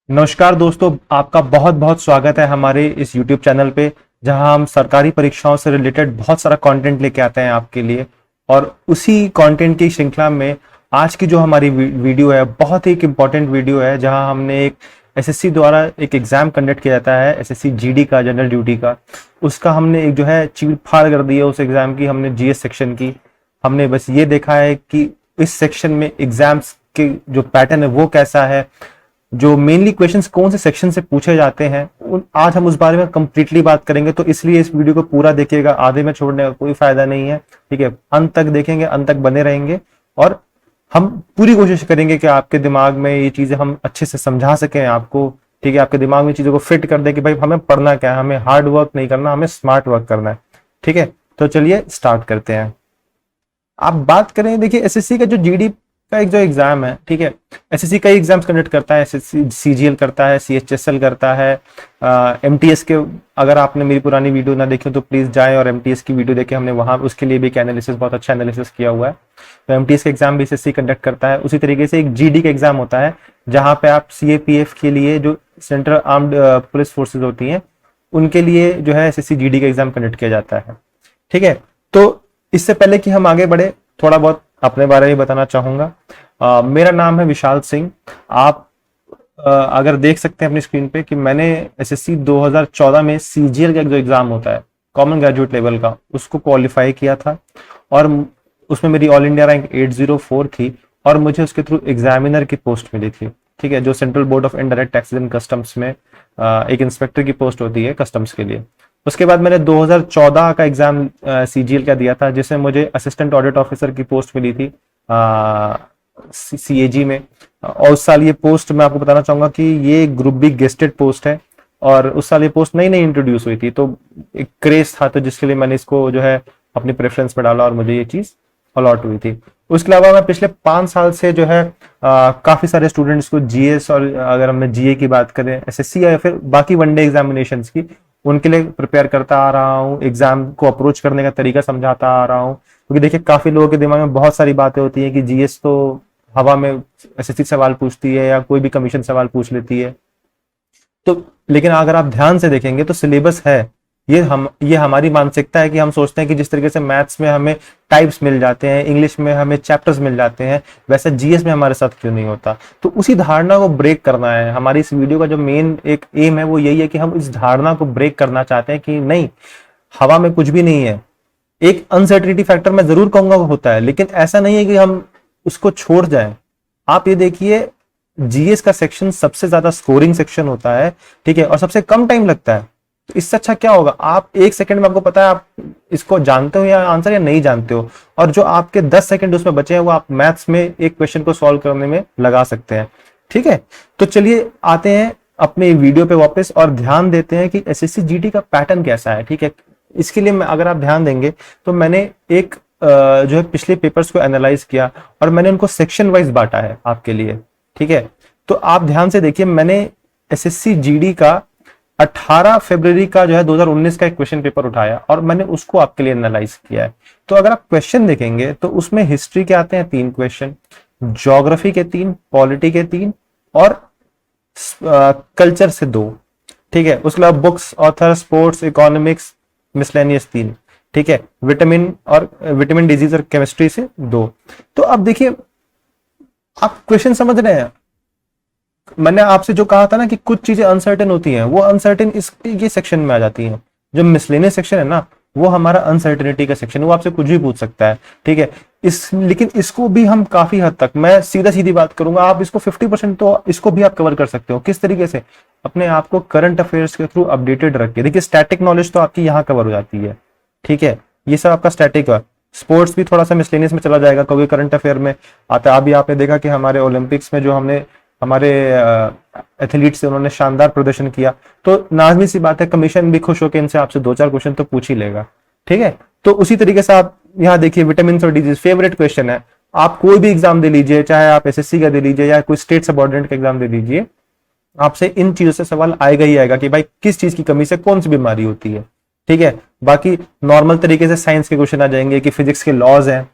नमस्कार दोस्तों, आपका बहुत बहुत स्वागत है हमारे इस YouTube चैनल पे, जहां हम सरकारी परीक्षाओं से रिलेटेड बहुत सारा कंटेंट लेके आते हैं आपके लिए। और उसी कंटेंट की श्रृंखला में आज की जो हमारी वीडियो है, बहुत ही एक इम्पॉर्टेंट वीडियो है, जहां हमने एक एसएससी द्वारा एक एग्जाम कंडक्ट किया जाता है, एसएससी जीडी का, जनरल ड्यूटी का। उसका हमने एक जो है चीर फाड़ कर दी है उस एग्जाम की, हमने जीएस सेक्शन की। हमने बस ये देखा है कि इस सेक्शन में एग्जाम्स के जो पैटर्न है वो कैसा है, जो मेनली क्वेश्चंस कौन से सेक्शन से पूछे जाते हैं, आज हम उस बारे में कंप्लीटली बात करेंगे। तो इसलिए इस वीडियो को पूरा देखिएगा, आधे में छोड़ने का कोई फायदा नहीं है। ठीक है, अंत तक देखेंगे, अंत तक बने रहेंगे और हम पूरी कोशिश करेंगे कि आपके दिमाग में ये चीजें हम अच्छे से समझा सकें आपको। ठीक है, आपके दिमाग में चीजों को फिट कर दें कि भाई हमें पढ़ना क्या है, हमें हार्ड वर्क नहीं करना, हमें स्मार्ट वर्क करना है। ठीक है, तो चलिए स्टार्ट करते हैं। आप बात करें, देखिए एसएससी का जो जीडी का एक जो एग्जाम है, ठीक है, एसएससी कई एग्जाम्स कंडक्ट करता है, एसएससी सीजीएल करता है, सीएचएसएल करता है, एमटीएस के। अगर आपने मेरी पुरानी वीडियो ना देखी तो प्लीज जाएं और एमटीएस की वीडियो देखें, हमने वहां उसके लिए भी एक एनालिसिस, बहुत अच्छा एनालिसिस किया हुआ है। तो एमटीएस का एग्जाम भी एसएससी कंडक्ट करता है। उसी तरीके से एक जीडी का एग्जाम होता है, जहां पे आप सीएपीएफ के लिए, जो सेंट्रल आर्म्ड पुलिस फोर्सेज होती हैं, उनके लिए जो है एसएससी जीडी का एग्जाम कंडक्ट किया जाता है। ठीक है, तो इससे पहले कि हम आगे बढ़े, थोड़ा बहुत अपने बारे में बताना चाहूंगा। मेरा नाम है विशाल सिंह। आप अगर देख सकते हैं अपनी स्क्रीन पे कि मैंने एसएससी 2014 में सीजीएल का जो एग्जाम होता है, कॉमन ग्रेजुएट लेवल का, उसको क्वालिफाई किया था और उसमें मेरी ऑल इंडिया रैंक 804 थी और मुझे उसके थ्रू एग्जामिनर की पोस्ट मिली थी। ठीक है, जो central board of indirect taxes and customs में एक इंस्पेक्टर की पोस्ट होती है कस्टम्स के लिए। उसके बाद मैंने 2014 का एग्जाम सीजीएल का दिया था, जिसमें मुझे असिस्टेंट ऑडिट ऑफिसर की पोस्ट मिली थी सीएजी में। और उस साल ये पोस्ट, मैं आपको बताना चाहूंगा कि ये ग्रुप बी गेस्टेड पोस्ट है और उस साल ये पोस्ट नई नई इंट्रोड्यूस हुई थी, तो एक क्रेज था, तो जिसके लिए मैंने इसको जो है अपनी प्रेफरेंस में डाला और मुझे ये चीज अलॉट हुई थी। उसके अलावा मैं पिछले 5 साल से जो है काफी सारे स्टूडेंट्स को जीएस, और अगर हमने जीए की बात करें, एसएससी या फिर बाकी वनडे एग्जामिनेशन की, उनके लिए प्रिपेयर करता आ रहा हूँ, एग्जाम को अप्रोच करने का तरीका समझाता आ रहा हूँ। क्योंकि देखिए काफी लोगों के दिमाग में बहुत सारी बातें होती है कि जीएस तो हवा में एसएससी सवाल पूछती है या कोई भी कमीशन सवाल पूछ लेती है। तो लेकिन अगर आप ध्यान से देखेंगे तो सिलेबस है, ये हमारी मानसिकता है कि हम सोचते हैं कि जिस तरीके से मैथ्स में हमें टाइप्स मिल जाते हैं, इंग्लिश में हमें चैप्टर्स मिल जाते हैं, वैसे जीएस में हमारे साथ क्यों नहीं होता। तो उसी धारणा को ब्रेक करना है। हमारी इस वीडियो का जो मेन एक एम है वो यही है कि हम इस धारणा को ब्रेक करना चाहते हैं कि नहीं, हवा में कुछ भी नहीं है। एक अनसर्टिनिटी फैक्टर मैं जरूर कहूंगा होता है, लेकिन ऐसा नहीं है कि हम उसको छोड़ जाएं। आप ये देखिए, जीएस का सेक्शन सबसे ज्यादा स्कोरिंग सेक्शन होता है, ठीक है, और सबसे कम टाइम लगता है। तो इससे अच्छा क्या होगा, आप 1 सेकंड में, आपको पता है आप इसको जानते हो या आंसर या नहीं जानते हो, और जो आपके 10 सेकंड उसमें बचे हैं वो आप मैथ्स में एक क्वेश्चन को सॉल्व करने में लगा सकते हैं। ठीक है, तो चलिए आते हैं अपने वीडियो पे वापस और ध्यान देते हैं कि एसएससी जीडी का पैटर्न कैसा है। ठीक है, इसके लिए अगर आप ध्यान देंगे तो मैंने एक जो है पिछले पेपर्स को एनालाइज किया और मैंने उनको सेक्शन वाइज बांटा है आपके लिए। ठीक है, तो आप ध्यान से देखिए, मैंने एसएससी जीडी का 18 फरवरी का जो है 2019 का एक क्वेश्चन पेपर उठाया और मैंने उसको आपके लिए एनालाइज किया है। तो अगर आप क्वेश्चन देखेंगे तो उसमें हिस्ट्री के आते हैं 3 क्वेश्चन, ज्योग्राफी के 3, पॉलिटी के 3 और कल्चर से 2। ठीक है, उसके अलावा books, author, sports, economics, miscellaneous 3। ठीक है, विटामिन डिजीज और केमिस्ट्री से 2। तो अब देखिए, आप क्वेश्चन समझ रहे हैं। मैंने आपसे जो कहा था ना कि कुछ चीजें अनसर्टेन होती हैं, वो अनसर्टेन ये सेक्शन में आ जाती हैं। जो मिसलेनियस सेक्शन है ना, वो हमारा अनसर्टेनिटी का सेक्शन है, वो आपसे कुछ भी पूछ सकता है। ठीक है, लेकिन इसको भी हम काफी हद तक, मैं सीधी बात करूंगा, आप इसको 50% तो इसको भी आप कवर कर सकते हो। किस तरीके से, अपने आप को करंट अफेयर्स के थ्रू अपडेटेड रख के। देखिए स्टैटिक नॉलेज तो आपकी यहाँ कवर हो जाती है। ठीक है, ये सब आपका स्टैटिक है। स्पोर्ट्स भी थोड़ा सा मिसलेनियस में चला जाएगा क्योंकि करंट अफेयर में आता है। अभी आपने देखा कि हमारे ओलंपिक्स में जो हमारे एथलीट्स से उन्होंने शानदार प्रदर्शन किया, तो लाजमी सी बात है कमीशन भी खुश होकर इनसे आपसे 2-4 क्वेश्चन तो पूछ ही लेगा। ठीक है, तो उसी तरीके से आप यहाँ देखिए, विटामिन और डिजीज फेवरेट क्वेश्चन है। आप कोई भी एग्जाम दे लीजिए, चाहे आप एसएससी का दे लीजिए या कोई स्टेट सबऑर्डिनेट का एग्जाम दे लीजिए, आपसे इन चीजों से सवाल आएगा ही आएगा कि भाई किस चीज की कमी से कौन सी बीमारी होती है। ठीक है, बाकी नॉर्मल तरीके से साइंस के क्वेश्चन आ जाएंगे कि फिजिक्स के लॉज हैं,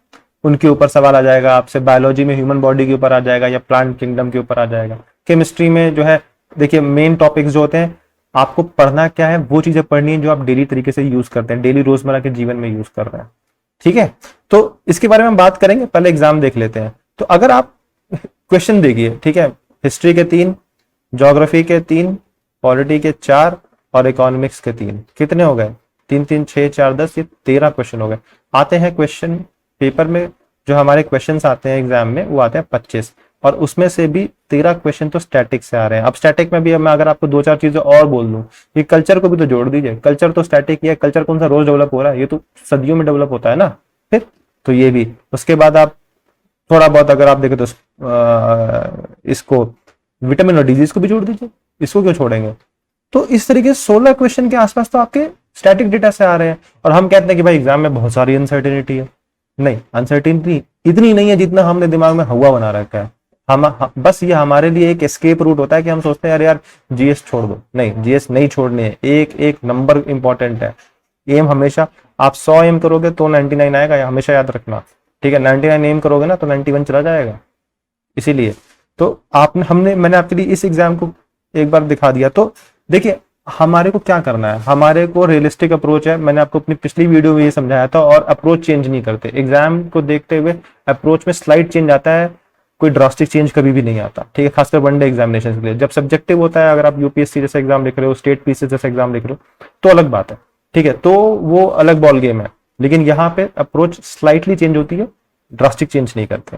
उनके ऊपर सवाल आ जाएगा आपसे। बायोलॉजी में ह्यूमन बॉडी के ऊपर आ जाएगा या प्लांट किंगडम के ऊपर आ जाएगा। केमिस्ट्री में जो है देखिए मेन टॉपिक्स जो होते हैं, आपको पढ़ना क्या है, वो चीजें पढ़नी है जो आप डेली तरीके से यूज करते हैं, डेली रोजमर्रा के जीवन में यूज कर रहे हैं। ठीक है, तो इसके बारे में हम बात करेंगे, पहले एग्जाम देख लेते हैं। तो अगर आप क्वेश्चन देखिए, ठीक है, हिस्ट्री के 3, ज्योग्राफी के 3, पॉलिटी के 4 और इकोनॉमिक्स के 3, कितने हो गए? 3 3 6 4 10, ये 13 क्वेश्चन हो गए। आते हैं क्वेश्चन पेपर में, जो हमारे क्वेश्चन आते हैं एग्जाम में वो आते हैं 25, और उसमें से भी 13 क्वेश्चन तो स्टैटिक से आ रहे हैं। अब स्टैटिक में भी मैं अगर आपको 2-4 चीजें और बोल दूं, ये कल्चर को भी तो जोड़ दीजिए, कल्चर तो स्टैटिक ही है, कल्चर कौन सा रोज डेवलप हो रहा है, ये तो सदियों में डेवलप होता है ना। फिर तो ये भी, उसके बाद आप थोड़ा बहुत अगर आप देखें तो इसको विटामिन और डिजीज को भी जोड़ दीजिए, इसको क्यों छोड़ेंगे? तो इस तरीके से 16 क्वेश्चन के आसपास तो आपके स्टैटिक डेटा से आ रहे हैं। और हम कहते हैं कि भाई एग्जाम में बहुत सारी अनसर्टेनिटी है। नहीं, अनसर्टेनिटी इतनी नहीं है जितना हमने दिमाग में हवा बना रखा है। बस ये हमारे लिए एक एस्केप रूट होता है कि हम सोचते हैं यार जीएस छोड़ दो। नहीं, जीएस नहीं छोड़ने है, एक एक नंबर इंपॉर्टेंट है। एम हमेशा, आप 100 एम करोगे तो 99 आएगा, या हमेशा याद रखना। ठीक है, 99 एम करोगे ना तो 91 चला जाएगा। इसीलिए तो मैंने आपके लिए इस एग्जाम को एक बार दिखा दिया। तो देखिए हमारे को क्या करना है, हमारे को रियलिस्टिक अप्रोच है। मैंने आपको अपनी पिछली वीडियो में ये समझाया था, और अप्रोच चेंज नहीं करते एग्जाम को देखते हुए। अप्रोच में स्लाइड चेंज आता है, कोई ड्रास्टिक चेंज कभी भी नहीं आता। ठीक है, खासकर वनडे एग्जामिनेशन के लिए। जब सब्जेक्टिव होता है, अगर आप यूपीएससी जैसे एग्जाम लिख रहे हो, स्टेट पीसी जैसे एग्जाम लिख रहे हो, तो अलग बात है। ठीक है, तो वो अलग बॉल गेम है। लेकिन यहाँ पे अप्रोच स्लाइटली चेंज होती है, ड्रास्टिक चेंज नहीं करते।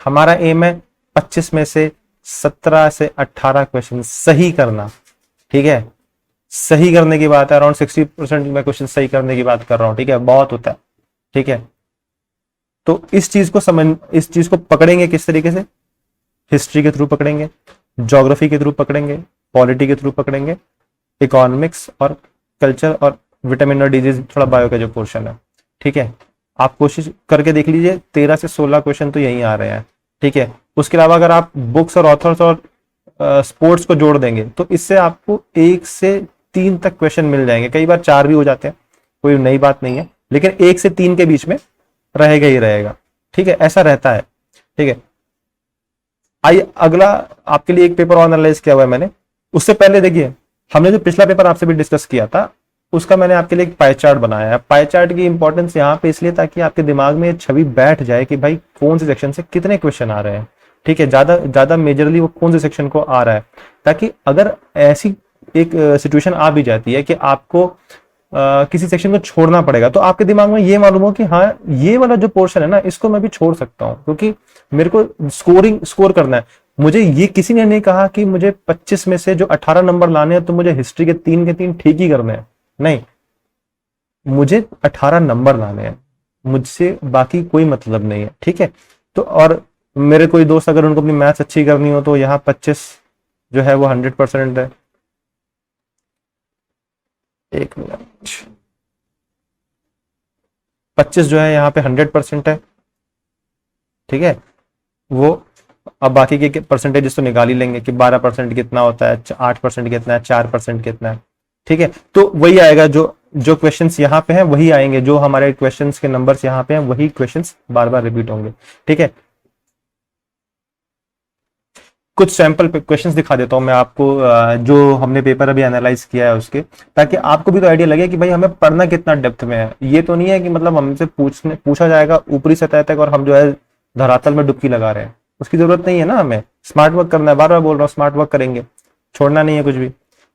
हमारा एम है 25 में से 17 से 18 क्वेश्चन सही करना। ठीक है, सही करने की बात है, अराउंड 60% में क्वेश्चन सही करने की बात कर रहा हूं। ठीक है, बहुत होता है। ठीक है, तो इस चीज को पकड़ेंगे किस तरीके से? हिस्ट्री के थ्रू पकड़ेंगे, ज्योग्राफी के थ्रू पकड़ेंगे, पॉलिटी के थ्रू पकड़ेंगे, इकोनॉमिक्स और कल्चर, और विटामिन और डिजीज थोड़ा बायो का जो पोर्शन है। ठीक है, आप कोशिश करके देख लीजिए, 13 से 16 क्वेश्चन तो यहीं आ रहे हैं। ठीक है, उसके अलावा अगर आप बुक्स और ऑथर्स और स्पोर्ट्स को जोड़ देंगे तो इससे आपको 1 से 3 तक क्वेश्चन मिल जाएंगे। कई बार 4 भी हो जाते हैं, कोई नई बात नहीं है, लेकिन 1 से 3 के बीच में रहेगा ही रहेगा। ठीक है, ऐसा रहता है। ठीक है, आइए अगला आपके लिए एक पेपर और एनालाइज किया हुआ है मैंने। उससे पहले देखिए, हमने जो पिछला पेपर आपसे भी डिस्कस किया था, उसका मैंने आपके लिए एक पाई चार्ट बनाया है। पाई चार्ट की इंपॉर्टेंस यहाँ पे इसलिए ताकि आपके दिमाग में छवि बैठ जाए कि भाई कौन से सेक्शन से कितने क्वेश्चन आ रहे हैं। ठीक है, ज्यादा मेजरली वो कौन से सेक्शन को आ रहा है, ताकि अगर ऐसी एक सिचुएशन आ भी जाती है कि आपको किसी सेक्शन को छोड़ना पड़ेगा, तो आपके दिमाग में ये मालूम हो कि हाँ ये वाला जो पोर्शन है ना, इसको मैं भी छोड़ सकता हूँ, क्योंकि मेरे को स्कोर करना है। मुझे ये किसी ने नहीं कहा कि मुझे 25 में से जो 18 नंबर लाने हैं तो मुझे हिस्ट्री के 3 के 3 ठीक ही करने हैं। नहीं, मुझे 18 नंबर लाने हैं, मुझसे बाकी कोई मतलब नहीं है। ठीक है, तो और मेरे कोई दोस्त अगर उनको अपनी मैथ्स अच्छी करनी हो तो यहाँ 25 जो है वो 100% है। एक मिनट, 25 जो है यहाँ पे 100% है। ठीक है, वो अब बाकी के परसेंटेज तो निकाल ही लेंगे कि 12% कितना होता है, 8% कितना है, 4% कितना है। ठीक है, तो वही आएगा, जो जो क्वेश्चंस यहाँ पे हैं वही आएंगे, जो हमारे क्वेश्चंस के नंबर्स यहाँ पे हैं वही क्वेश्चंस बार बार रिपीट होंगे। ठीक है, कुछ सैंपल क्वेश्चंस दिखा देता हूं मैं आपको, जो हमने पेपर अभी एनालाइज किया है उसके, ताकि आपको भी तो आइडिया लगे कि भाई हमें पढ़ना कितना डेप्थ में है। ये तो नहीं है कि मतलब हमसे पूछा जाएगा ऊपरी सतह तक और हम जो है धरातल में डुबकी लगा रहे हैं, उसकी जरूरत नहीं है ना। हमें स्मार्ट वर्क करना है, बार बार बोल रहा हूँ, स्मार्ट वर्क करेंगे, छोड़ना नहीं है कुछ भी।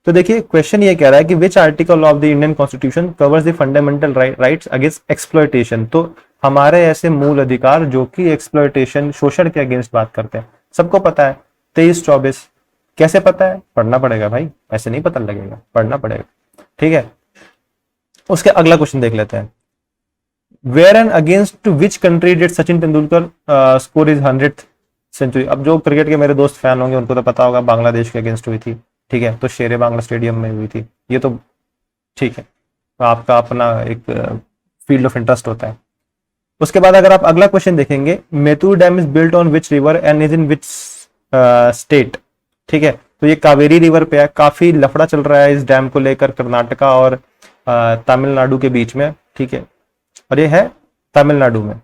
तो देखिए क्वेश्चन ये कह रहा है कि which article of the Indian constitution covers the fundamental rights against exploitation. तो हमारे ऐसे मूल अधिकार जो कि एक्सप्लॉयटेशन, शोषण के अगेंस्ट बात करते हैं, सबको पता है। 23-24 कैसे पता है? पढ़ना पड़ेगा भाई, ऐसे नहीं पता लगेगा, पढ़ना पड़ेगा। ठीक है, उसके अगला क्वेश्चन देख लेते हैं। Where and against to which country did Sachin Tendulkar score is 100th century. अब जो क्रिकेट के मेरे दोस्त फैन होंगे उनको तो पता होगा, बांग्लादेश के अगेंस्ट हुई थी। ठीक है, तो शेरे बांग्ला स्टेडियम में हुई थी, ये तो ठीक है, तो आपका अपना एक फील्ड ऑफ इंटरेस्ट होता है। उसके बाद अगर आप अगला क्वेश्चन देखेंगे, Mettur dam is built on which river and is in which state. ठीक है, तो ये कावेरी रिवर पे है। काफी लफड़ा चल रहा है इस डैम को लेकर कर्नाटका और तमिलनाडु के बीच में। ठीक है, और ये है तमिलनाडु में।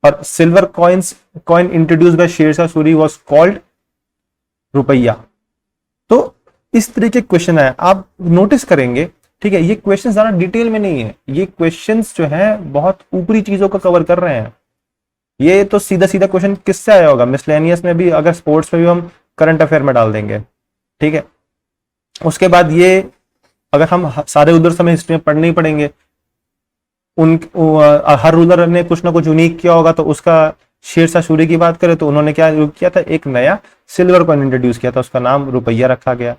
और silver coin introduce by Sher Shah Suri was called rupiya. तो इस तरीके के क्वेश्चन है, आप नोटिस करेंगे, ठीक है। ये क्वेश्चन ज्यादा डिटेल में नहीं है, ये क्वेश्चंस जो है बहुत ऊपरी चीजों को कवर कर रहे हैं। ये तो सीधा सीधा क्वेश्चन किससे आया होगा, मिसलेनियस में भी, अगर स्पोर्ट्स में भी हम करंट अफेयर में डाल देंगे, ठीक है। उसके बाद ये अगर हम सारे उधर समय हिस्ट्री में पढ़ने ही पड़ेंगे, हर रूलर ने कुछ ना कुछ यूनिक किया होगा, तो उसका शेरशाह सूरी की बात करें तो उन्होंने क्या किया था, एक नया सिल्वर कॉइन इंट्रोड्यूस किया था, उसका नाम रुपया रखा गया।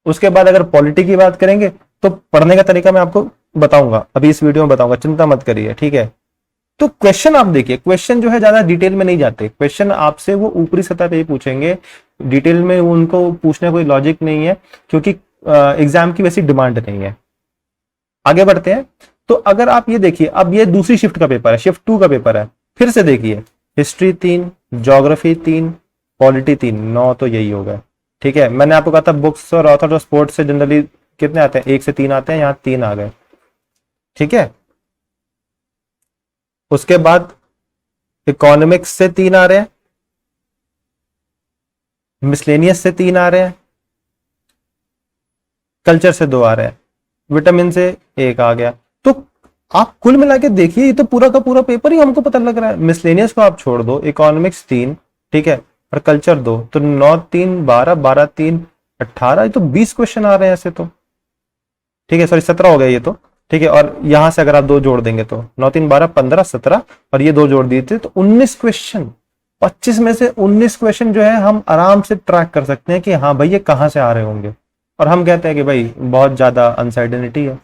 उसके बाद अगर पॉलिटी की बात करेंगे तो पढ़ने का तरीका मैं आपको बताऊंगा, अभी इस वीडियो में बताऊंगा, चिंता मत करिए, ठीक है। तो क्वेश्चन आप देखिए, क्वेश्चन जो है ज्यादा डिटेल में नहीं जाते, क्वेश्चन आपसे वो ऊपरी सतह पे ही पूछेंगे, डिटेल में उनको पूछने कोई लॉजिक नहीं है, क्योंकि एग्जाम की वैसी डिमांड नहीं है। आगे बढ़ते हैं। तो अगर आप ये देखिए, अब ये दूसरी शिफ्ट का पेपर है, शिफ्ट 2 का पेपर है, फिर से देखिए, हिस्ट्री 3, ज्योग्राफी 3, पॉलिटी 3, 9 तो यही होगा, ठीक है। मैंने आपको कहा था बुक्स और ऑथर और स्पोर्ट्स से जनरली कितने आते हैं, 1 से 3 आते हैं, यहाँ 3 आ गए, ठीक है। उसके बाद इकोनॉमिक्स से 3 आ रहे हैं, मिसलेनियस से 3 आ रहे हैं, कल्चर से 2 आ रहे हैं, विटामिन से 1 आ गया। तो आप कुल मिला के देखिए, ये तो पूरा का पूरा पेपर ही हमको पता लग रहा है। मिसलेनियस को आप छोड़ दो, इकोनॉमिक्स 3, ठीक है, और कल्चर 2, तो 9 3 12, 12 3 18, ये तो 20 क्वेश्चन आ रहे हैं ऐसे तो, ठीक है। सॉरी 17 हो गया ये तो, ठीक है। और यहां से अगर आप 2 जोड़ देंगे तो 9 3 12 15 17, और ये 2 जोड़ दिए थे तो 19 क्वेश्चन। 25 में से 19 क्वेश्चन जो है हम आराम से ट्रैक कर सकते हैं कि हाँ भाई ये कहां से आ रहे होंगे। और हम कहते हैं कि भाई बहुत ज्यादा अनसर्टेनिटी है,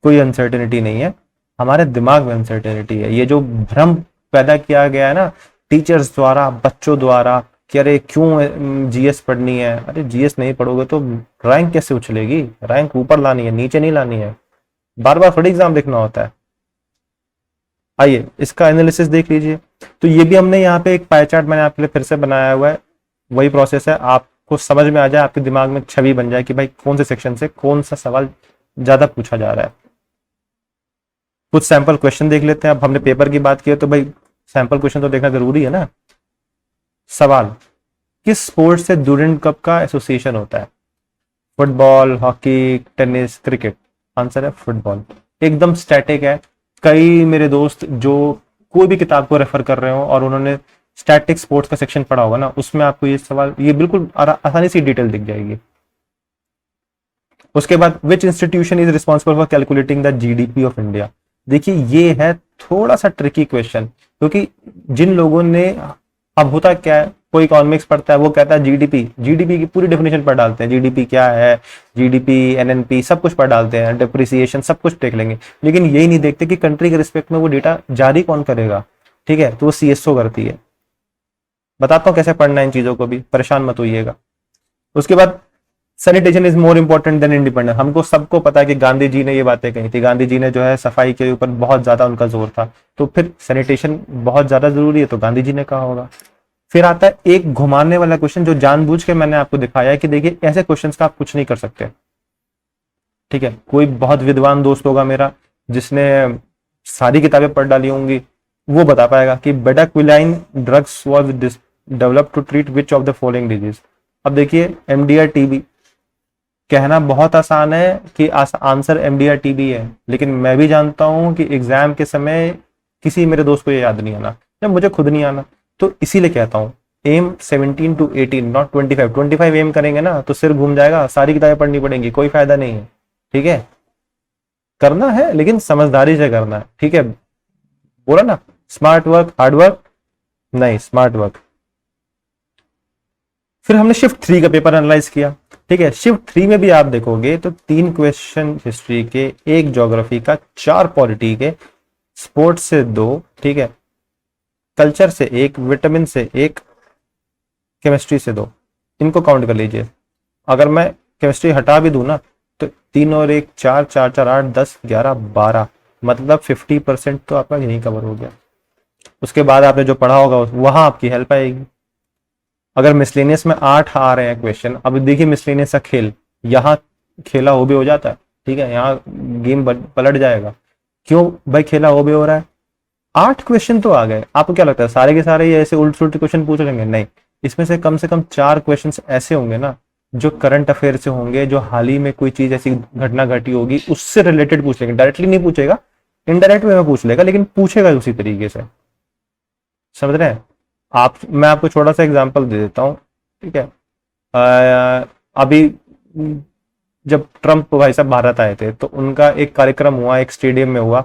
कोई अनसर्टेनिटी नहीं है, हमारे दिमाग में अनसर्टेनिटी है। ये जो भ्रम पैदा किया गया है ना टीचर्स द्वारा, बच्चों द्वारा, कि अरे क्यों जीएस पढ़नी है, अरे जीएस नहीं पढ़ोगे तो रैंक कैसे उछलेगी, रैंक ऊपर लानी है, नीचे नहीं लानी है, बार बार थोड़ी एग्जाम देखना होता है। आइए इसका एनालिसिस देख लीजिए। तो ये भी हमने यहाँ पे एक पाई चार्ट मैंने आपके लिए फिर से बनाया हुआ है, वही प्रोसेस है, आपको समझ में आ जाए, आपके दिमाग में छवि बन जाए कि भाई कौन से सेक्शन से कौन सा सवाल ज्यादा पूछा जा रहा है। कुछ सैंपल क्वेश्चन देख लेते हैं। अब हमने पेपर की बात की है तो भाई सैंपल क्वेश्चन तो देखना जरूरी है ना। सवाल, किस स्पोर्ट से डूरेंट कप का एसोसिएशन होता है, football, hockey, tennis, cricket. Answer है फुटबॉल, एकदम स्टैटिक है। कई मेरे दोस्त जो कोई भी किताब को रेफर कर रहे हो और उन्होंने स्टैटिक स्पोर्ट्स का सेक्शन पढ़ा होगा ना, उसमें आपको ये सवाल, ये बिल्कुल आसानी से डिटेल दिख जाएगी। उसके बाद विच institution is responsible for calculating the GDP of India. देखिए ये है थोड़ा सा ट्रिकी क्वेश्चन, क्योंकि जिन लोगों ने, अब होता क्या है, कोई इकोनॉमिक्स पढ़ता है वो कहता है जीडीपी, जीडीपी की पूरी डेफिनेशन पढ़ डालते हैं, जीडीपी क्या है, जीडीपी, एनएनपी सब कुछ पढ़ डालते हैं, डिप्रिसिएशन सब कुछ देख लेंगे, लेकिन यही नहीं देखते कि कंट्री के रिस्पेक्ट में वो डेटा जारी कौन करेगा, ठीक है। तो वो सीएसओ करती है। बताता हूँ कैसे पढ़ना है इन चीजों को भी, परेशान मत होइएगा। उसके बाद sanitation is more important than independence. हमको सबको पता है कि गांधी जी ने ये बातें कही थी, गांधी जी ने जो है सफाई के ऊपर बहुत ज्यादा उनका जोर था, तो फिर सैनिटेशन बहुत ज्यादा जरूरी है, तो गांधी जी ने कहा होगा। फिर आता है एक घुमाने वाला क्वेश्चन, जो जानबूझ के मैंने आपको दिखाया है कि देखिए ऐसे क्वेश्चंस का आप कुछ नहीं कर सकते, ठीक है। कोई बहुत विद्वान दोस्त होगा मेरा जिसने सारी किताबें पढ़ डाली होंगी, वो बता पाएगा कि bedaquiline drugs was developed to treat which of the following disease. अब देखिए एमडीआर टीबी, कहना बहुत आसान है कि आंसर एमडीआर टीबी है, लेकिन मैं भी जानता हूं कि एग्जाम के समय किसी मेरे दोस्त को ये याद नहीं आना, या मुझे खुद नहीं आना, तो इसीलिए कहता हूं एम 17 to 18 नॉट 25। 25 एम करेंगे ना तो सिर घूम जाएगा, सारी किताबें पढ़नी पड़ेंगी, कोई फायदा नहीं है, ठीक है। करना है लेकिन समझदारी से करना है, ठीक है। बोला ना स्मार्ट वर्क हार्ड वर्क नहीं, स्मार्ट वर्क। फिर हमने शिफ्ट 3 का पेपर एनालाइज किया, ठीक है। शिफ्ट 3 में भी आप देखोगे तो 3 क्वेश्चन हिस्ट्री के, 1 ज्योग्राफी का, 4 पॉलिटी के, स्पोर्ट्स से 2, ठीक है, कल्चर से 1, विटामिन से 1, केमिस्ट्री से 2। इनको काउंट कर लीजिए। अगर मैं केमिस्ट्री हटा भी दूं ना तो 3 और 1 4, 4 4 8 10 11 12, मतलब 50% तो आपका यही कवर हो गया। उसके बाद आपने जो पढ़ा होगा वहां आपकी हेल्प आएगी। अगर मिसलेनियस में 8 आ रहे हैं क्वेश्चन, अब देखिए मिसलेनियस का खेल, यहाँ खेला हो भी हो जाता है, ठीक है, यहाँ गेम पलट जाएगा। क्यों भाई खेला हो भी हो रहा है, 8 क्वेश्चन तो आ गए। आपको क्या लगता है सारे के सारे ये ऐसे उल्ट सुलट क्वेश्चन पूछ लेंगे? नहीं, इसमें से कम 4 क्वेश्चन ऐसे होंगे ना जो करंट अफेयर से होंगे, जो हाल ही में कोई चीज ऐसी घटना घटी होगी उससे रिलेटेड पूछ लेंगे। डायरेक्टली नहीं पूछेगा, इनडायरेक्ट वे में पूछ लेगा, लेकिन पूछेगा उसी तरीके से। समझ रहे हैं आप? मैं आपको छोटा सा एग्जांपल दे देता हूँ, ठीक है। अभी जब ट्रम्प भाई साहब भारत आए थे तो उनका एक कार्यक्रम हुआ, एक स्टेडियम में हुआ।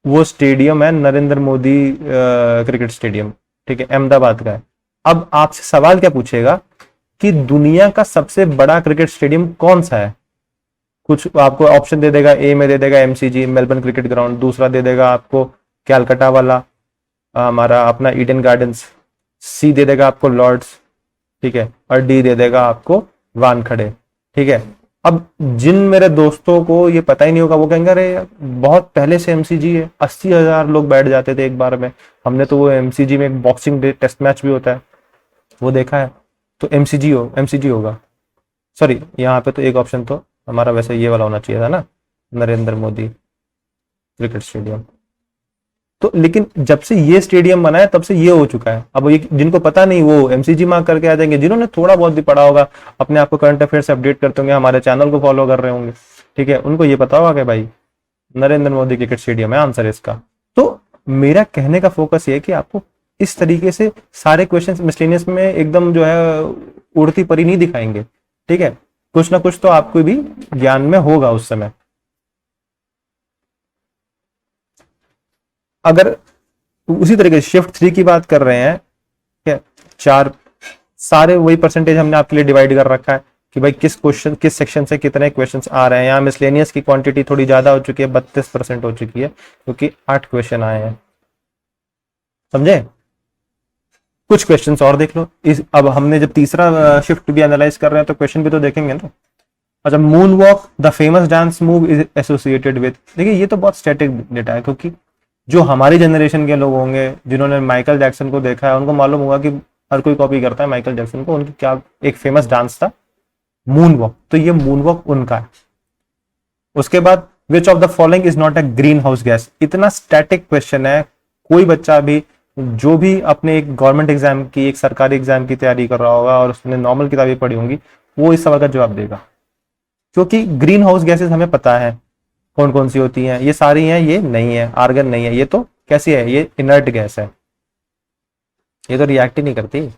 वो स्टेडियम है नरेंद्र मोदी क्रिकेट स्टेडियम, ठीक है, अहमदाबाद का है। अब आपसे सवाल क्या पूछेगा कि दुनिया का सबसे बड़ा क्रिकेट स्टेडियम कौन सा है? कुछ आपको ऑप्शन दे देगा, ए में दे देगा एमसीजी मेलबर्न क्रिकेट ग्राउंड, दूसरा दे देगा आपको कैलकाटा वाला हमारा अपना ईडन गार्डन्स, सी दे देगा आपको लॉर्ड्स, ठीक है, और डी दे देगा आपको वानखड़े, ठीक है। अब जिन मेरे दोस्तों को ये पता ही नहीं होगा वो कहेंगे अरे यार, बहुत पहले से एमसीजी है, 80,000 लोग बैठ जाते थे एक बार में, हमने तो वो एमसीजी में एक बॉक्सिंग डे टेस्ट मैच भी होता है वो देखा है, तो एमसीजी होगा। सॉरी, यहाँ पे तो एक ऑप्शन तो हमारा वैसे ये वाला होना चाहिए था ना, नरेंद्र मोदी क्रिकेट स्टेडियम। तो लेकिन जब से ये स्टेडियम बना है तब से ये हो चुका है। अब ये जिनको पता नहीं वो एमसीजी मार्क करके आ जाएंगे, जिन्होंने थोड़ा बहुत भी पढ़ा होगा, अपने आप को करंट अफेयर से अपडेट करते होंगे, हमारे चैनल को फॉलो कर रहे होंगे, ठीक है, उनको ये पता होगा कि भाई नरेंद्र मोदी क्रिकेट स्टेडियम है आंसर इसका। तो मेरा कहने का फोकस ये है कि आपको इस तरीके से सारे क्वेश्चन मिसलेनियस में एकदम जो है उड़ती परी नहीं दिखाएंगे, ठीक है, कुछ ना कुछ तो आपको भी ज्ञान में होगा उस समय। अगर उसी तरीके से शिफ्ट 3 की बात कर रहे हैं, क्या चार सारे वही परसेंटेज हमने आपके लिए डिवाइड कर रखा है कि भाई किस सेक्शन से कितने क्वेश्चंस आ रहे हैं। यहाँ मिसलेनियस की क्वांटिटी थोड़ी ज्यादा हो चुकी है, 32% हो चुकी है, क्योंकि 8 क्वेश्चन आए हैं, समझे। कुछ क्वेश्चंस और देख लो। अब हमने जब तीसरा शिफ्ट भी एनालाइज कर रहे हैं तो क्वेश्चन भी तो देखेंगे ना। अच्छा, moon walk the famous dance move is associated with, देखिए ये तो बहुत स्टैटिक डेटा है, क्योंकि जो हमारी जनरेशन के लोग होंगे जिन्होंने माइकल जैक्सन को देखा है उनको मालूम होगा कि हर कोई कॉपी करता है माइकल जैक्सन को, उनकी क्या एक फेमस डांस था मून वॉक, तो ये मून वॉक उनका है। उसके बाद विच of the following is not a green house gas, इतना स्टैटिक क्वेश्चन है, कोई बच्चा भी जो भी अपने एक गवर्नमेंट एग्जाम की, एक सरकारी एग्जाम की तैयारी कर रहा होगा और उसने नॉर्मल किताबें पढ़ी होंगी, वो इस सवाल का जवाब देगा, क्योंकि ग्रीन हाउस गैसेस हमें पता है कौन कौन सी होती हैं, ये सारी हैं, ये नहीं है, आर्गन नहीं है, ये तो कैसी है, ये इनर्ट गैस है, ये तो रिएक्ट ही नहीं करती।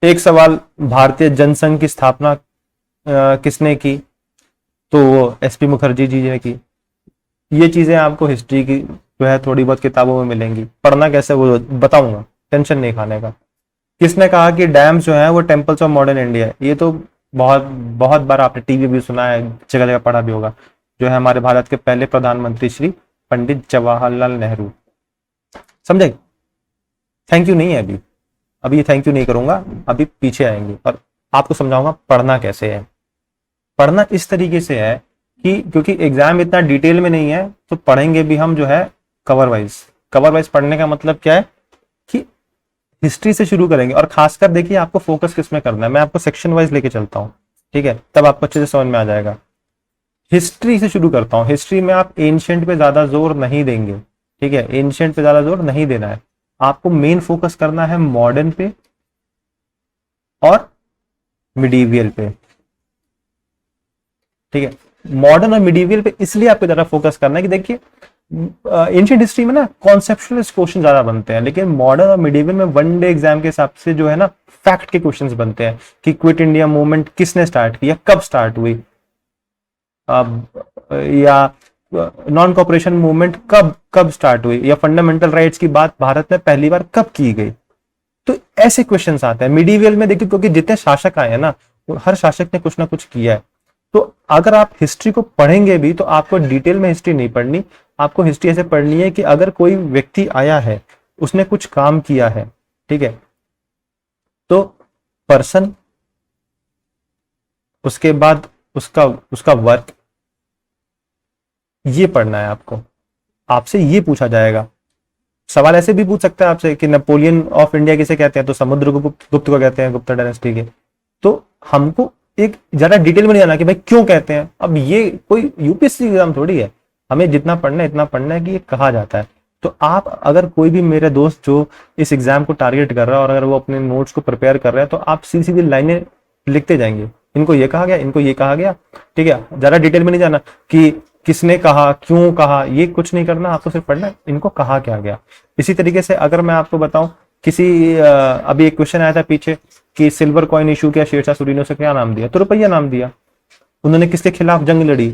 एक सवाल, भारतीय जनसंघ की स्थापना किसने की, तो वो एसपी मुखर्जी जी ने की। ये चीजें आपको हिस्ट्री की जो है थोड़ी बहुत किताबों में मिलेंगी, पढ़ना कैसे वो बताऊंगा, टेंशन नहीं खाने का। किसने कहा कि डैम्स जो है वो टेम्पल्स ऑफ मॉडर्न इंडिया है, ये तो बहुत बहुत बार आपने टीवी भी सुना है, जगह जगह पढ़ा भी होगा, जो है हमारे भारत के पहले प्रधानमंत्री श्री पंडित जवाहरलाल नेहरू। समझे? थैंक यू नहीं है अभी, अभी ये थैंक यू नहीं करूंगा, अभी पीछे आएंगे और आपको समझाऊंगा पढ़ना कैसे है। पढ़ना इस तरीके से है कि क्योंकि एग्जाम इतना डिटेल में नहीं है तो पढ़ेंगे भी हम जो है कवर वाइज पढ़ने का मतलब क्या है कि हिस्ट्री से शुरू करेंगे, और खासकर देखिए आपको फोकस किस में करना है, मैं आपको सेक्शन वाइज लेके चलता हूँ, ठीक है, तब आपको अच्छे से समझ में आ जाएगा। हिस्ट्री से शुरू करता हूँ। हिस्ट्री में आप एंशिएंट पे ज्यादा जोर नहीं देंगे, ठीक है, एंशिएंट पे ज्यादा जोर नहीं देना है, आपको मेन फोकस करना है मॉडर्न पे और मिडीवियल पे, ठीक है। मॉडर्न और मिडीवियल पे इसलिए आपको ज्यादा फोकस करना है कि देखिए एंशिएंट हिस्ट्री में ना कॉन्सेप्चुअल क्वेश्चन ज्यादा बनते हैं, लेकिन मॉडर्न और मिडीवियल में वन डे एग्जाम के हिसाब से जो है ना फैक्ट के क्वेश्चंस बनते हैं कि क्विट इंडिया मूवमेंट किसने स्टार्ट किया, कब स्टार्ट हुई, या नॉन कॉपरेशन मूवमेंट कब कब स्टार्ट हुई, या फंडामेंटल राइट्स की बात भारत में पहली बार कब की गई। तो ऐसे क्वेश्चंस आते हैं मिडीवियल में, देखिए क्योंकि जितने शासक आए हैं ना, हर शासक ने कुछ ना कुछ किया है, तो अगर आप हिस्ट्री को पढ़ेंगे भी तो आपको डिटेल में हिस्ट्री नहीं पढ़नी, आपको हिस्ट्री ऐसे पढ़नी है कि अगर कोई व्यक्ति आया है, उसने कुछ काम किया है, ठीक है, तो पर्सन, उसके बाद उसका उसका वर्क, ये पढ़ना है आपको। आपसे ये पूछा जाएगा, सवाल ऐसे भी पूछ सकता है आपसे कि नेपोलियन ऑफ इंडिया किसे कहते हैं, तो समुद्रगुप्त गुप्त को कहते हैं, गुप्त डायनेस्टी के। तो हमको एक ज्यादा डिटेल में नहीं जाना कि भाई क्यों कहते हैं, अब ये कोई यूपीएससी एग्जाम थोड़ी है, हमें जितना पढ़ना है इतना पढ़ना है कि ये कहा जाता है। तो आप अगर कोई भी मेरे दोस्त जो इस एग्जाम को टारगेट कर रहा है और अगर वो अपने नोट्स को प्रिपेयर कर रहा है, तो आप सीधी सीधी लाइनें लिखते जाएंगे, इनको ये कहा गया, इनको ये कहा गया, ठीक है। ज्यादा डिटेल में नहीं जाना कि किसने कहा, क्यों कहा, ये कुछ नहीं करना, आपको सिर्फ पढ़ना है इनको कहा क्या गया। इसी तरीके से अगर मैं आपको बताऊं, किसी अभी एक क्वेश्चन आया था पीछे कि सिल्वर कॉइन इशू किया शेरशाह सूरी ने, उसे क्या नाम दिया? तो रुपया नाम दिया। उन्होंने किसके खिलाफ जंग लड़ी?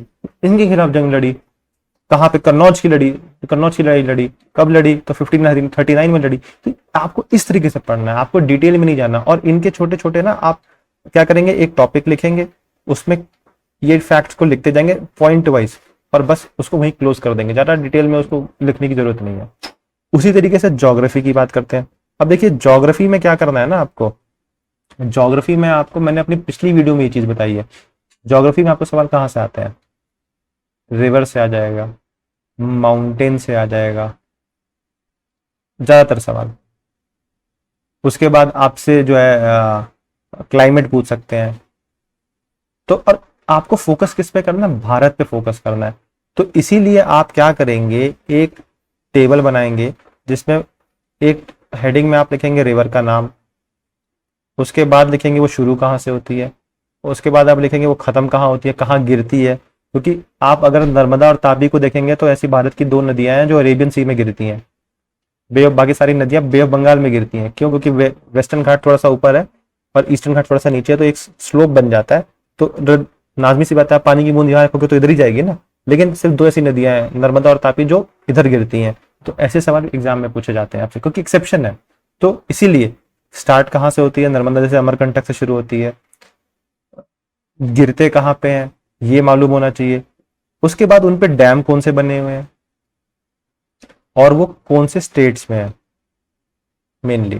इनके खिलाफ जंग लड़ी। कहां पे? कन्नौज की लड़ी। कन्नौज की लड़ाई लड़ी कब लड़ी? तो 1539 में लड़ी। तो आपको इस तरीके से पढ़ना है, आपको डिटेल में नहीं जाना। और इनके छोटे छोटे ना आप क्या करेंगे, एक टॉपिक लिखेंगे, उसमें ये फैक्ट्स को लिखते जाएंगे पॉइंट वाइज, और बस उसको वहीं क्लोज कर देंगे, ज्यादा डिटेल में उसको लिखने की जरूरत नहीं है। उसी तरीके से ज्योग्राफी की बात करते हैं। अब देखिए ज्योग्राफी में क्या करना है ना आपको, ज्योग्राफी में आपको मैंने अपनी पिछली वीडियो में ये चीज बताई है। ज्योग्राफी में आपको सवाल कहाँ से आता है? रिवर से आ जाएगा, माउंटेन से आ जाएगा ज्यादातर सवाल। उसके बाद आपसे जो है क्लाइमेट पूछ सकते हैं। तो और आपको फोकस किस पे करना है? भारत पे फोकस करना है। तो इसीलिए आप क्या करेंगे, एक टेबल बनाएंगे जिसमें एक हेडिंग में आप लिखेंगे रिवर का नाम, उसके बाद लिखेंगे वो शुरू कहाँ से होती है, उसके बाद आप लिखेंगे वो खत्म कहाँ होती है, कहाँ गिरती है। क्योंकि आप अगर नर्मदा और तापी को देखेंगे तो ऐसी भारत की दो नदियां हैं जो अरेबियन सी में गिरती हैं। बे ऑफ बाकी सारी नदियां बे ऑफ बंगाल में गिरती हैं। क्यों? क्योंकि वेस्टर्न घाट थोड़ा सा ऊपर है और ईस्टर्न घाट थोड़ा सा नीचे है, तो एक स्लोप बन जाता है। तो नाजमी सी बात है, पानी की बूंद यहाँ रखोगे तो इधर ही जाएगी ना। लेकिन सिर्फ दो ऐसी नदियां हैं, नर्मदा और तापी, जो इधर गिरती हैं। तो ऐसे सवाल एग्जाम में पूछे जाते हैं आपसे, क्योंकि एक्सेप्शन है। तो इसीलिए स्टार्ट कहाँ से होती है? नर्मदा जैसे अमरकंटक से शुरू होती है। गिरते कहाँ पे हैं ये मालूम होना चाहिए। उसके बाद उन पे डैम कौन से बने हुए हैं और वो कौन से स्टेट्स में है, मेनली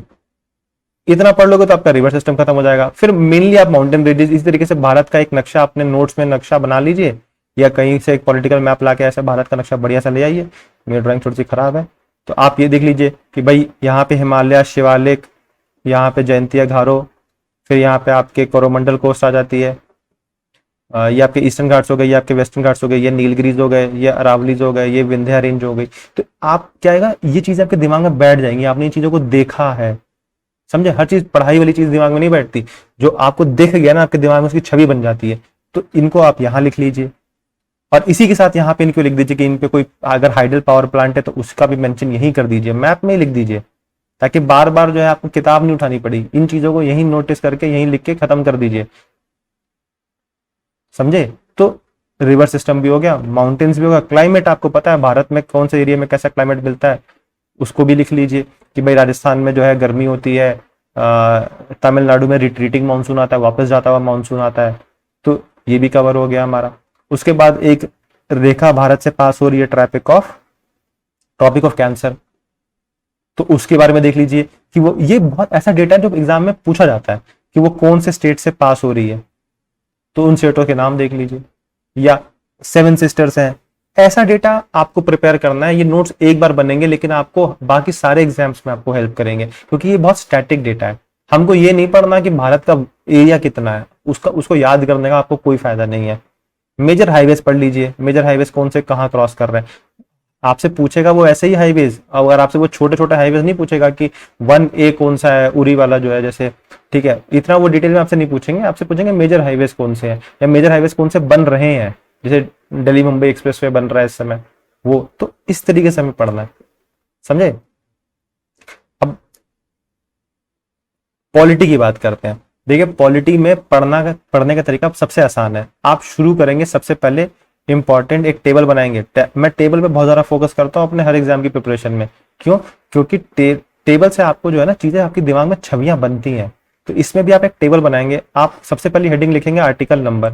इतना पढ़ लोगे तो आपका रिवर सिस्टम खत्म हो जाएगा। फिर मेनली आप माउंटेन रेंजेस, इस तरीके से भारत का एक नक्शा अपने नोट्स में नक्शा बना लीजिए, या कहीं से एक पॉलिटिकल मैप लाके ऐसे भारत का नक्शा बढ़िया सा ले आइए। मेरी ड्राइंग थोड़ी सी खराब है, तो आप ये देख लीजिए कि भाई यहाँ पे हिमालय, शिवालिक, यहाँ पे जयंतिया घारो, फिर यहाँ पे आपके कोरोमंडल कोस्ट आ जाती है, ये आपके ईस्टर्न घाट्स हो गए, ये आपके वेस्टर्न घाट्स हो गए, ये नीलगिरीज हो गए, ये अरावलीज हो गए, ये विंध्या रेंज हो गई। तो आप क्या आएगा, ये चीजें आपके दिमाग में बैठ जाएंगी, आपने इन चीजों को देखा है, समझे। हर चीज पढ़ाई वाली चीज दिमाग में नहीं बैठती, जो आपको दिख गया ना आपके दिमाग में उसकी छवि बन जाती है। तो इनको आप यहाँ लिख लीजिए, और इसी के साथ यहाँ पे इनको लिख दीजिए कि इन पे कोई अगर हाइडल पावर प्लांट है तो उसका भी मेंशन यही कर दीजिए, मैप में ही लिख दीजिए, ताकि बार बार जो है आपको किताब नहीं उठानी पड़ी। इन चीजों को यही नोटिस करके यही लिख के खत्म कर दीजिए, समझे। तो रिवर सिस्टम भी हो गया, माउंटेन्स भी होगा, क्लाइमेट आपको पता है भारत में कौन से एरिया में कैसा क्लाइमेट मिलता है, उसको भी लिख लीजिए कि भाई राजस्थान में जो है गर्मी होती है, तमिलनाडु में रिट्रीटिंग मानसून आता है, वापस जाता हुआ मानसून आता है। तो ये भी कवर हो गया हमारा। उसके बाद एक रेखा भारत से पास हो रही है, ट्रॉपिक ऑफ कैंसर, तो उसके बारे में देख लीजिए कि वो, ये बहुत ऐसा डेटा है जो एग्जाम में पूछा जाता है कि वो कौन से स्टेट से पास हो रही है, तो उन स्टेटों के नाम देख लीजिए। या 7 सिस्टर्स हैं, ऐसा डेटा आपको प्रिपेयर करना है। ये नोट्स एक बार बनेंगे लेकिन आपको बाकी सारे एग्जाम्स में आपको हेल्प करेंगे, क्योंकि ये बहुत स्टैटिक डेटा है। हमको ये नहीं पढ़ना कि भारत का एरिया कितना है, उसको याद करने का आपको कोई फायदा नहीं है। मेजर हाईवेज पढ़ लीजिए, मेजर हाईवेज कौन से कहाँ क्रॉस कर रहे हैं, आपसे पूछेगा वो ऐसे ही हाईवेज। अगर आपसे वो छोटे छोटे हाईवेज नहीं पूछेगा कि 1A कौन सा है, उरी वाला जो है जैसे, ठीक है, इतना वो डिटेल में आपसे नहीं पूछेंगे। आपसे पूछेंगे मेजर हाईवेज कौन से हैं, या मेजर हाईवेज कौन से बन रहे हैं, जैसे दिल्ली मुंबई एक्सप्रेसवे बन रहा है इस समय, वो तो इस तरीके से हमें पढ़ना है, समझे। अब पॉलिटी की बात करते हैं। देखिए पॉलिटी में पढ़ने का तरीका सबसे आसान है। आप शुरू करेंगे सबसे पहले, इंपॉर्टेंट एक टेबल बनाएंगे। मैं टेबल पे बहुत ज्यादा फोकस करता हूँ अपने हर एग्जाम की प्रिपरेशन में। क्यों? क्योंकि टेबल से आपको जो है ना चीजें आपके दिमाग में छवियां बनती हैं। तो इसमें भी आप एक टेबल बनाएंगे। आप सबसे पहले हेडिंग लिखेंगे आर्टिकल नंबर।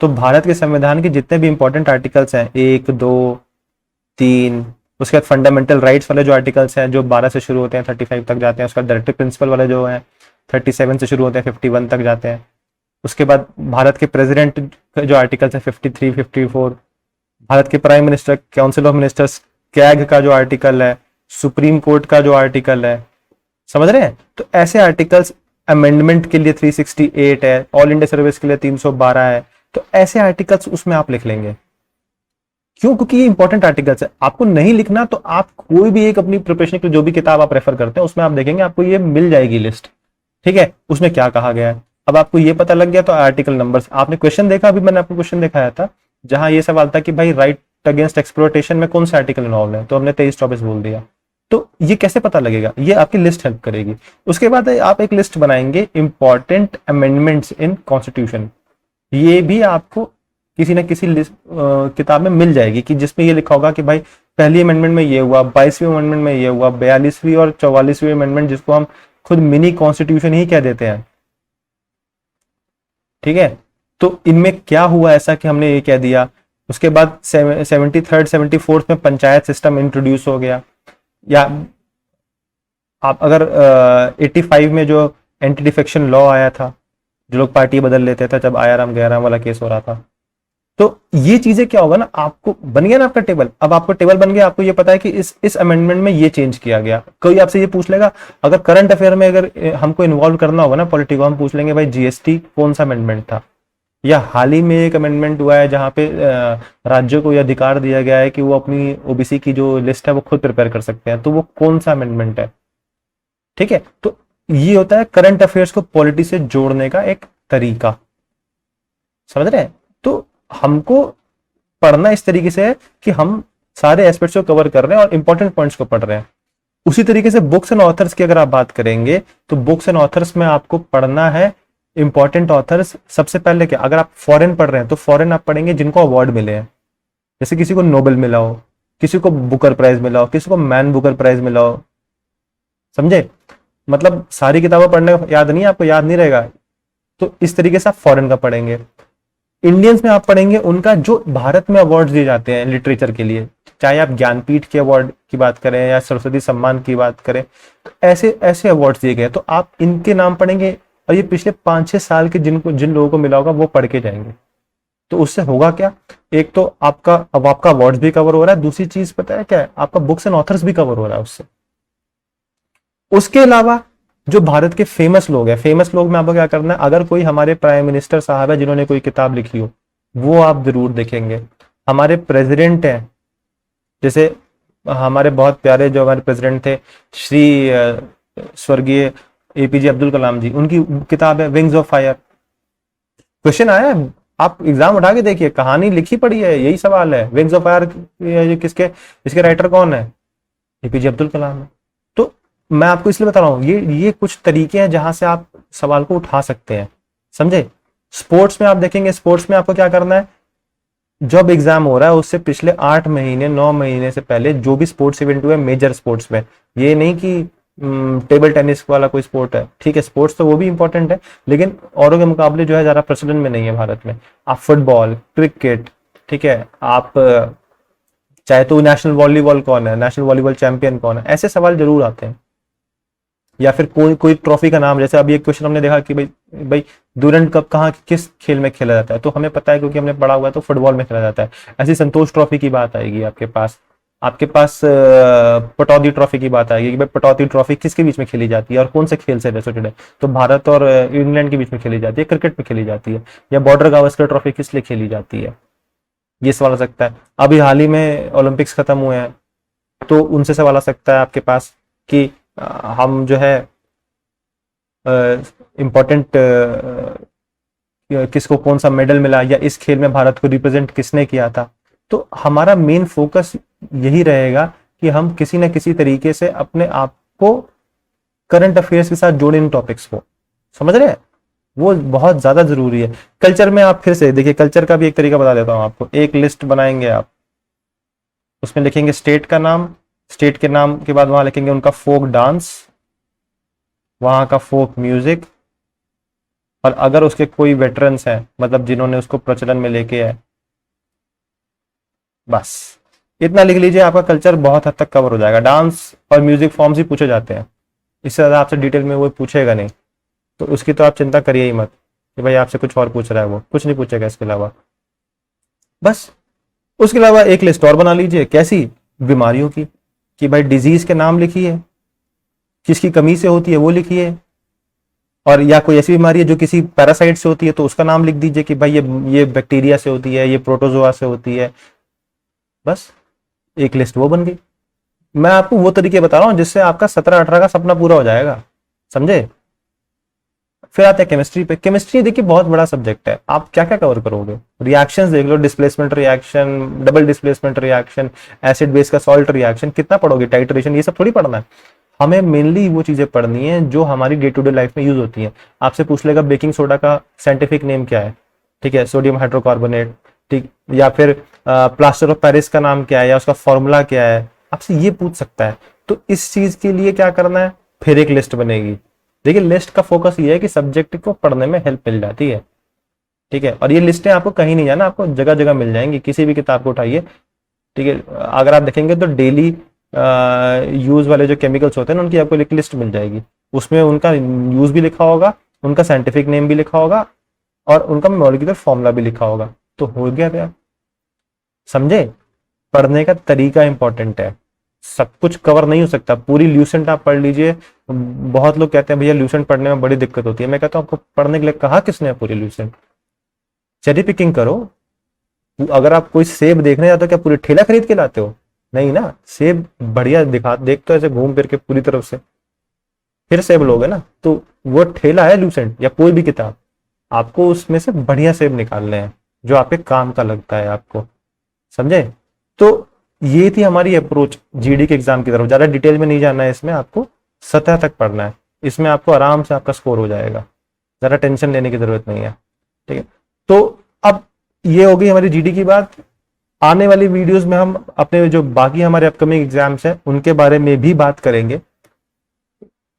तो भारत के संविधान के जितने भी इंपॉर्टेंट आर्टिकल्स हैं, 1, 2, 3, उसके बाद फंडामेंटल राइट्स वाले जो आर्टिकल्स हैं जो 12 से शुरू होते हैं 35 तक जाते हैं। उसका डायरेक्टिव प्रिंसिपल वाले जो हैं 37 से शुरू होते हैं 51 तक जाते हैं। उसके बाद भारत के प्रेसिडेंट जो आर्टिकल्स है 53, 54, भारत के prime minister, council of ministers, CAG का जो आर्टिकल है, सुप्रीम कोर्ट का जो आर्टिकल है, समझ रहे हैं। तो ऐसे आर्टिकल्स, अमेंडमेंट के लिए 368 है, ऑल इंडिया सर्विस के लिए 312 है। तो ऐसे आर्टिकल्स उसमें आप लिख लेंगे, क्यों? क्योंकि ये इंपॉर्टेंट आर्टिकल्स है, आपको नहीं लिखना तो आप कोई भी एक अपनी प्रिपरेशन की जो भी किताब आप रेफर करते हैं उसमें आप देखेंगे आपको ये मिल जाएगी लिस्ट, ठीक है, उसमें क्या कहा गया है। अब आपको ये पता लग गया तो आर्टिकल नंबर्स, आपने क्वेश्चन देखा, अभी मैंने आपको क्वेश्चन दिखाया था जहां ये सवाल था कि भाई राइट अगेंस्ट एक्सप्लोइटेशन में कौन सा आर्टिकल इन्वॉल्व है, तो हमने 23-24 बोल दिया। तो ये कैसे पता लगेगा? ये आपकी लिस्ट हेल्प करेगी। उसके बाद आप एक लिस्ट बनाएंगे इंपॉर्टेंट अमेंडमेंट्स इन कॉन्स्टिट्यूशन, ये भी आपको किसी ना किसी किताब में मिल जाएगी कि जिसमें ये लिखा होगा कि भाई पहली अमेंडमेंट में ये हुआ, 22वीं अमेंडमेंट में ये हुआ, 42वीं और 44वीं अमेंडमेंट जिसको हम खुद मिनी कॉन्स्टिट्यूशन ही कह देते हैं, ठीक है। तो इनमें क्या हुआ ऐसा कि हमने ये कह दिया। उसके बाद 73rd 74th में पंचायत सिस्टम इंट्रोड्यूस हो गया, या आप अगर 85 में जो एंटी डिफेक्शन लॉ आया था, जो लोग पार्टी बदल लेते थे जब आयाराम गयाराम वाला केस हो रहा था, तो ये चीजें क्या होगा ना, आपको बन गया ना आपका टेबल। अब आपको टेबल बन गया, आपको ये पता है कि इस अमेंडमेंट में ये चेंज किया गया। कोई आपसे ये पूछ लेगा, अगर करंट अफेयर में अगर हमको इन्वॉल्व करना होगा ना पॉलिटिको, हम पूछ लेंगे भाई जीएसटी कौन सा अमेंडमेंट था, या हाल ही में एक अमेंडमेंट हुआ है जहां पे राज्यों को यह अधिकार दिया गया है कि वो अपनी ओबीसी की जो लिस्ट है वो खुद प्रिपेयर कर सकते हैं, तो वो कौन सा अमेंडमेंट है, ठीक है। तो ये होता है करंट अफेयर्स को पॉलिटी से जोड़ने का एक तरीका, समझ रहे हैं। तो हमको पढ़ना इस तरीके से है कि हम सारे एस्पेक्ट्स को कवर कर रहे हैं और इंपॉर्टेंट पॉइंट्स को पढ़ रहे हैं। उसी तरीके से बुक्स एंड ऑथर्स की अगर आप बात करेंगे तो बुक्स एंड ऑथर्स में आपको पढ़ना है इंपॉर्टेंट ऑथर्स। सबसे पहले क्या, अगर आप फॉरेन पढ़ रहे हैं तो फॉरेन आप पढ़ेंगे जिनको अवार्ड मिले हैं, जैसे किसी को नोबेल मिला हो, किसी को बुकर प्राइज मिला हो, किसी को मैन बुकर प्राइज मिला हो, समझे। मतलब सारी किताबें पढ़ने याद नहीं, आपको याद नहीं रहेगा, तो इस तरीके से आप फॉरेन का पढ़ेंगे। इंडियंस में आप पढ़ेंगे उनका जो भारत में अवार्ड दिए जाते हैं लिटरेचर के लिए, चाहे आप ज्ञानपीठ के अवार्ड की बात करें या सरस्वती सम्मान की बात करें, तो ऐसे ऐसे अवार्ड दिए गए, तो आप इनके नाम पढ़ेंगे और ये पिछले 5-6 साल के जिन लोगों को मिला होगा वो पढ़ के जाएंगे। तो उससे होगा क्या, एक तो आपका अवार्ड भी कवर हो रहा है, दूसरी चीज पता है क्या है, आपका बुक्स एंड ऑथर्स भी कवर हो रहा है उससे। उसके अलावा जो भारत के फेमस लोग हैं, फेमस लोग में आपको क्या करना है, अगर कोई हमारे प्राइम मिनिस्टर साहब है जिन्होंने कोई किताब लिखी हो वो आप जरूर देखेंगे। हमारे प्रेसिडेंट हैं, जैसे हमारे बहुत प्यारे जो हमारे प्रेसिडेंट थे श्री स्वर्गीय एपीजे अब्दुल कलाम जी, उनकी किताब है विंग्स ऑफ फायर। क्वेश्चन आया है, आप एग्जाम उठा के देखिए, कहानी लिखी पड़ी है, यही सवाल है विंग्स ऑफ फायर किसके, इसके राइटर कौन है, एपीजे अब्दुल कलाम है। तो मैं आपको इसलिए बता रहा हूँ ये कुछ तरीके हैं जहां से आप सवाल को उठा सकते हैं, समझे। स्पोर्ट्स में आप देखेंगे, स्पोर्ट्स में आपको क्या करना है, जब एग्जाम हो रहा है उससे पिछले 8 महीने 9 महीने से पहले जो भी स्पोर्ट्स इवेंट हुए मेजर स्पोर्ट्स में, ये नहीं कि टेबल टेनिस वाला कोई स्पोर्ट है, ठीक है, स्पोर्ट्स तो वो भी इंपॉर्टेंट है लेकिन औरों के मुकाबले जो है ज्यादा प्रचलन में नहीं है भारत में। आप फुटबॉल, क्रिकेट, ठीक है, आप चाहे तो नेशनल वॉलीबॉल कौन है, नेशनल वॉलीबॉल चैंपियन कौन है, ऐसे सवाल जरूर आते हैं। या फिर कोई कोई ट्रॉफी का नाम, जैसे अभी एक क्वेश्चन हमने देखा कि भाई भाई डूरंट कप कहाँ किस खेल में खेला जाता है, तो हमें पता है क्योंकि हमने पढ़ा हुआ है, तो फुटबॉल में खेला जाता है। ऐसी संतोष ट्रॉफी की बात आएगी आपके पास पटौदी ट्रॉफी की बात आएगी कि भाई पटौदी ट्रॉफी किसके बीच में खेली जाती है और कौन से खेल से रिलेटेड है, तो भारत और इंग्लैंड के बीच में खेली जाती है, क्रिकेट में खेली जाती है। या बॉर्डर गावस्कर ट्रॉफी किस लिए खेली जाती है, ये सवाल आ सकता है। अभी हाल ही में ओलंपिक्स खत्म हुए हैं तो उनसे सवाल आ सकता है आपके पास कि हम जो है इम्पोर्टेंट किसको कौन सा मेडल मिला या इस खेल में भारत को रिप्रेजेंट किसने किया था। तो हमारा मेन फोकस यही रहेगा कि हम किसी न किसी तरीके से अपने आप को करंट अफेयर्स के साथ जोड़े इन टॉपिक्स को, समझ रहे हैं, वो बहुत ज्यादा जरूरी है। कल्चर में आप फिर से देखिए, कल्चर का भी एक तरीका बता देता हूं आपको। एक लिस्ट बनाएंगे आप, उसमें लिखेंगे स्टेट का नाम, स्टेट के नाम के बाद वहां लिखेंगे उनका फोक डांस, वहां का फोक म्यूजिक, और अगर उसके कोई वेटरन्स हैं मतलब जिन्होंने उसको प्रचलन में लेके है, बस इतना लिख लीजिए, आपका कल्चर बहुत हद तक कवर हो जाएगा। डांस और म्यूजिक फॉर्म्स ही पूछे जाते हैं, इससे ज्यादा आपसे डिटेल में वो पूछेगा नहीं, तो उसकी तो आप चिंता करिए ही मत कि भाई आपसे कुछ और पूछ रहा है, वो कुछ नहीं पूछेगा इसके अलावा। बस उसके अलावा एक लिस्ट और बना लीजिए, कैसी, बीमारियों की, कि भाई डिजीज के नाम लिखिए, किसकी कमी से होती है वो लिखिए, और या कोई ऐसी बीमारी है जो किसी पैरासाइट से होती है तो उसका नाम लिख दीजिए कि भाई ये बैक्टीरिया से होती है, ये प्रोटोजोआ से होती है, बस एक लिस्ट वो बन गई। मैं आपको वो तरीके बता रहा हूं जिससे आपका 17-18 का सपना पूरा हो जाएगा, समझे। फिर आते हैं केमिस्ट्री पे। केमिस्ट्री देखिए बहुत बड़ा सब्जेक्ट है, आप क्या क्या कवर करोगे। रिएक्शंस देख लो, displacement reaction, double displacement reaction, acid base का सॉल्ट रिएक्शन, कितना पढ़ोगे, टाइट्रेशन, ये सब थोड़ी पढ़ना है। हमें मेनली वो चीजें पढ़नी है जो हमारी डे टू डे लाइफ में यूज होती हैं। आपसे पूछ लेगा बेकिंग सोडा का साइंटिफिक नेम क्या है, ठीक है, सोडियम हाइड्रोकार्बोनेट, ठीक, या फिर प्लास्टर ऑफ पेरिस का नाम क्या है या उसका फॉर्मूला क्या है, आपसे ये पूछ सकता है। तो इस चीज के लिए क्या करना है, फिर एक लिस्ट बनेगी। देखिए लिस्ट का फोकस ये है कि सब्जेक्ट को पढ़ने में हेल्प मिल जाती है, ठीक है। और ये लिस्टें आपको कहीं नहीं जाना, आपको जगह जगह मिल जाएंगी, किसी भी किताब को उठाइए, ठीक है। अगर आप देखेंगे तो डेली यूज वाले जो केमिकल्स होते हैं ना, उनकी आपको एक लिस्ट मिल जाएगी। उसमें उनका यूज भी लिखा होगा, उनका साइंटिफिक नेम भी लिखा होगा, और उनका मॉलिक्यूलर फॉर्मूला भी लिखा होगा। तो हो गया भैया, समझे। पढ़ने का तरीका इंपॉर्टेंट है, सब कुछ कवर नहीं हो सकता। पूरी ल्यूसेंट आप पढ़ लीजिए, बहुत लोग कहते हैं भैया ल्यूसेंट पढ़ने में बड़ी दिक्कत होती है। मैं कहता हूँ आपको पढ़ने के लिए कहा किसने है पूरी ल्यूसेंट। चेरी पिकिंग करो। अगर आप कोई सेब देखने जाते हो, क्या पूरी ठेला खरीद के लाते हो, नहीं ना। सेब बढ़िया दिखा, देख तो ऐसे घूम फिर के पूरी तरफ से, फिर सेब लोगे ना। तो वो ठेला है ल्यूसेंट या कोई भी किताब, आपको उसमें से बढ़िया सेब निकालने हैं जो आपके काम का लगता है आपको, समझे। तो ये थी हमारी अप्रोच जीडी के एग्जाम की तरफ। ज्यादा डिटेल में नहीं जाना है इसमें, आपको सतह तक पढ़ना है। इसमें आपको आराम से आपका स्कोर हो जाएगा, ज्यादा टेंशन लेने की जरूरत नहीं है, ठीक है। तो अब ये हो गई हमारी जीडी की बात। आने वाली वीडियोस में हम अपने जो बाकी हमारे अपकमिंग एग्जाम्स हैं उनके बारे में भी बात करेंगे,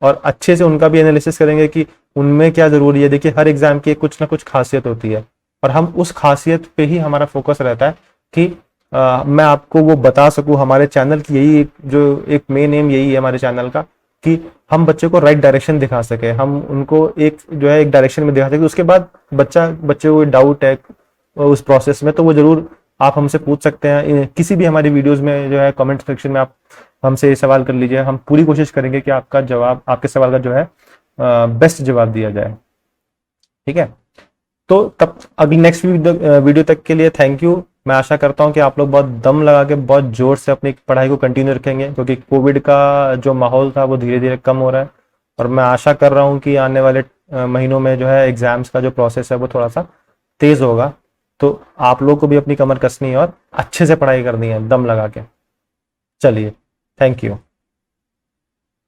और अच्छे से उनका भी एनालिसिस करेंगे कि उनमें क्या जरूरी है। देखिए हर एग्जाम की कुछ ना कुछ खासियत होती है, और हम उस खासियत पे ही हमारा फोकस रहता है कि मैं आपको वो बता सकूं। हमारे चैनल की यही एक मेन एम यही है हमारे चैनल का, कि हम बच्चे को राइट डायरेक्शन दिखा सके, हम उनको एक डायरेक्शन में दिखा सके। उसके बाद बच्चे को डाउट है उस प्रोसेस में, तो वो जरूर आप हमसे पूछ सकते हैं किसी भी हमारी वीडियोस में, जो है कमेंट सेक्शन में आप हमसे सवाल कर लीजिए। हम पूरी कोशिश करेंगे कि आपका जवाब, आपके सवाल का जो है बेस्ट जवाब दिया जाए, ठीक है। तो तब अगली नेक्स्ट वीडियो तक के लिए थैंक यू। मैं आशा करता हूं कि आप लोग बहुत दम लगा के, बहुत जोर से अपनी पढ़ाई को कंटिन्यू रखेंगे, क्योंकि कोविड का जो माहौल था वो धीरे धीरे कम हो रहा है। और मैं आशा कर रहा हूं कि आने वाले महीनों में जो है एग्जाम्स का जो प्रोसेस है वो थोड़ा सा तेज होगा। तो आप लोग को भी अपनी कमर कसनी है और अच्छे से पढ़ाई करनी है दम लगा के। चलिए, थैंक यू।